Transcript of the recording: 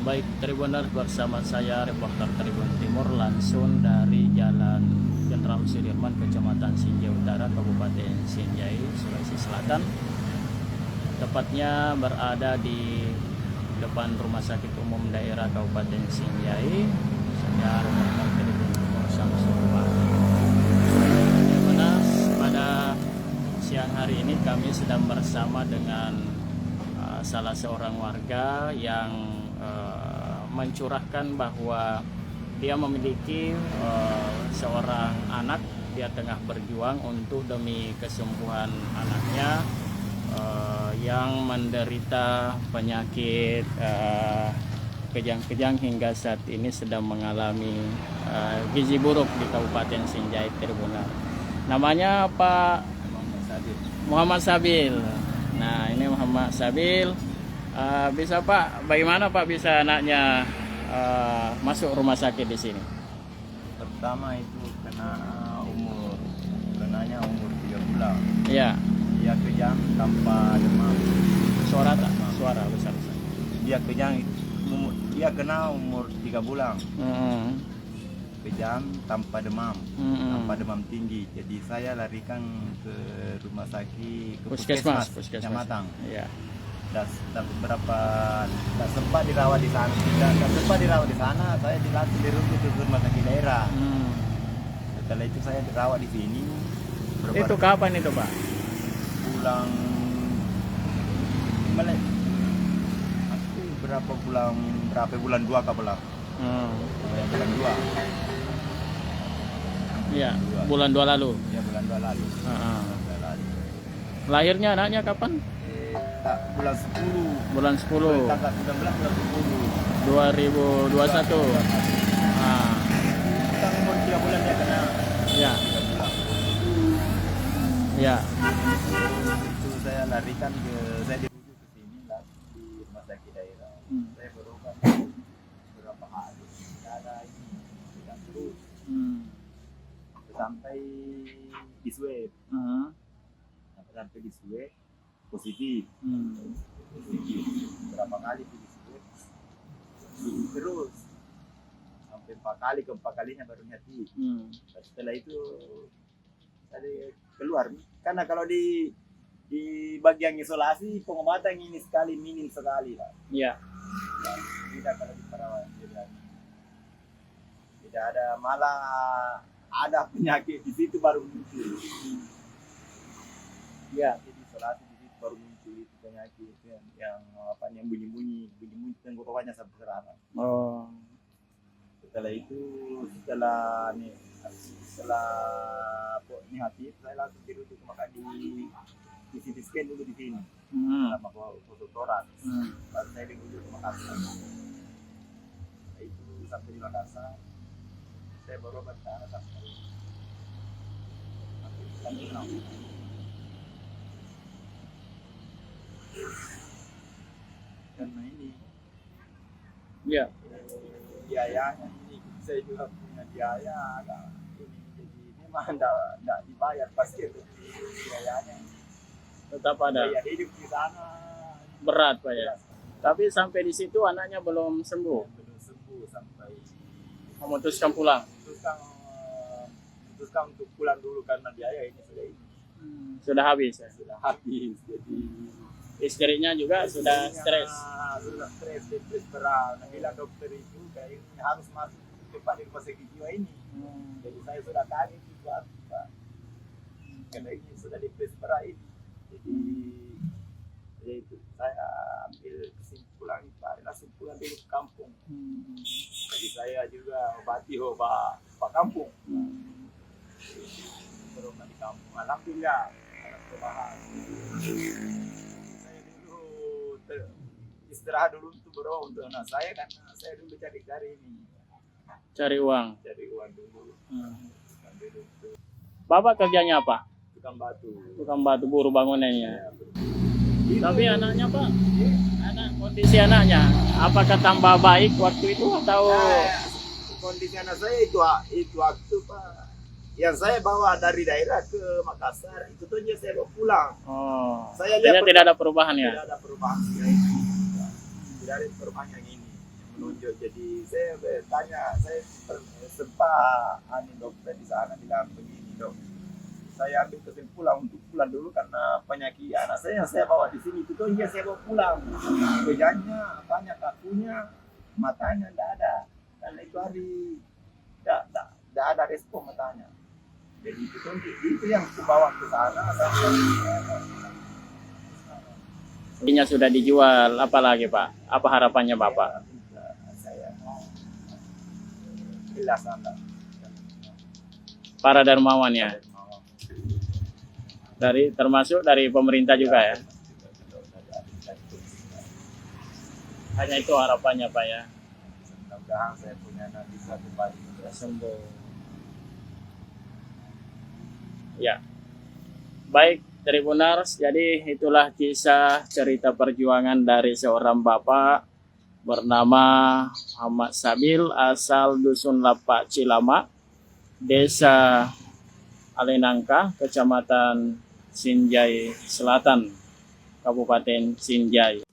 Baik, Tribuners, bersama saya reporter Tribun Timur langsung dari Jalan Jenderal Sudirman, Kecamatan Sinjai Utara, Kabupaten Sinjai, Sulawesi Selatan. Tepatnya berada di depan Rumah Sakit Umum Daerah Kabupaten Sinjai. Saya reporter Tribun Timur Samsul Pagi. Dimana pada siang hari ini kami sedang bersama dengan salah seorang warga yang mencurahkan bahwa dia memiliki seorang anak. Dia tengah berjuang untuk demi kesembuhan anaknya yang menderita penyakit kejang-kejang hingga saat ini sedang mengalami gizi buruk di Kabupaten Sinjai, Tribuners. Namanya Pak Muhammad Sabil. Nah, ini Muhammad Sabil. Bisa Pak, bagaimana Pak bisa anaknya masuk rumah sakit di sini? Pertama itu kenanya umur 3 bulan. Iya. Dia kejang tanpa demam. Suara tak? Suara besar. Dia kejang, dia kena umur 3 bulan. Kejang tanpa demam, tanpa demam tinggi. Jadi saya larikan ke rumah sakit, ke puskesmas Kecamatan. Iya. Dan sempat dirawat di sana. Dan sempat dirawat di sana, saya dilatih dirujuk ke rumah sakit daerah. Setelah itu saya dirawat di sini. Itu kapan itu Pak? Bulan berapa bulan 2 ke bulan? Bulan 2. Iya, bulan 2 lalu. Ya, bulan 2 lalu. Lahirnya anaknya kapan? Bulan 10. Bulan 10. Tanggal 19 bulan 10. 2021. Kita umur 3 bulan dia kena. Ya. 3 bulan. Ya. Itu saya larikan saya dirujuk ke sini lah, di rumah sakit daerah. Saya berobat beberapa hari. Tidak ada ini, tidak terus. Sampai di swab. Sampai di swab positif. Berapa kali di swab terus sampai 4 kali, keempat kalinya baru negatif. Setelah itu tadi keluar, karena kalau di bagian isolasi pengobatan ini minim sekali lah. Iya. Tidak kalau di perawat tidak ada, malah ada penyakit di situ baru muncul. Iya. Di isolasi di situ baru muncul itu penyakit yang bunyi tenggorokannya sampai sekarang. Setelah itu setelah negatif saya langsung dirujuk ke Makassar, di CT scan dulu di sini sama konsultoran. Baru saya dirujuk ke Makassar. Itu sampai di Makassar saya berobat ke anak sampai karena ini biayanya ini saya juga punya biaya ada ini, jadi ini mah enggak dibayar pasti itu biayanya Tetap ada. biaya hidup di sana Berat Pak ya. Tapi sampai di situ anaknya belum sembuh. belum sembuh sampai Memutuskan pulang. memutuskan untuk pulang dulu karena biaya ini Sudah habis ya. sudah habis. Jadi Istrinya juga sudah stres. Sudah stres, depresi berat. Nah, bilang dokter itu kayak ini harus masuk cepat di rumah sakit jiwa ini. Jadi saya sudah kaget juga, Pak. Karena ini sudah depresi berat ini. Jadi ya itu saya ambil kesimpulan, Pak, langsung pulang dulu ke kampung. Jadi saya juga obati Pak kampung. Berobat di kampung. Alhamdulillah, ada perubahan. Istirahat dulu untuk berobat untuk anak saya, karena saya dulu cari ini, Cari uang. dulu. Bapak kerjanya apa? Tukang batu Buruh bangunannya. ya. Tapi anaknya Pak, kondisi anaknya, apakah tambah baik waktu itu atau? Kondisi anak saya itu waktu Pak, yang saya bawa dari daerah ke Makassar itu tuh saya bawa pulang. Saya tidak ada perubahan ya? Tidak ada perubahan. Tidak ada perubahan yang ini. nunjuk. Jadi saya tanya, saya sempat dokter di sana bilang begini, dok, saya ambil kesimpulan untuk pulang dulu karena penyakit anak saya yang saya bawa di sini itu tuh saya bawa pulang. Wajahnya, apanya, kakunya, matanya tidak ada. Karena itu hari tidak ada respon matanya. Jadi itu yang aku bawa ke sana. Ini sudah dijual, apa lagi Pak? Apa harapannya Bapak? Saya jelas Anda. Para dermawan ya, termasuk dari pemerintah juga ya. Hanya itu harapannya Pak ya. Mudah-mudahan saya punya anak bisa kembali Sembuh. Ya, baik Tribuners, jadi itulah kisah cerita perjuangan dari seorang bapak bernama Muhammad Sabil, asal Dusun Lapak Cilama, Desa Alenangka, Kecamatan Sinjai Selatan, Kabupaten Sinjai.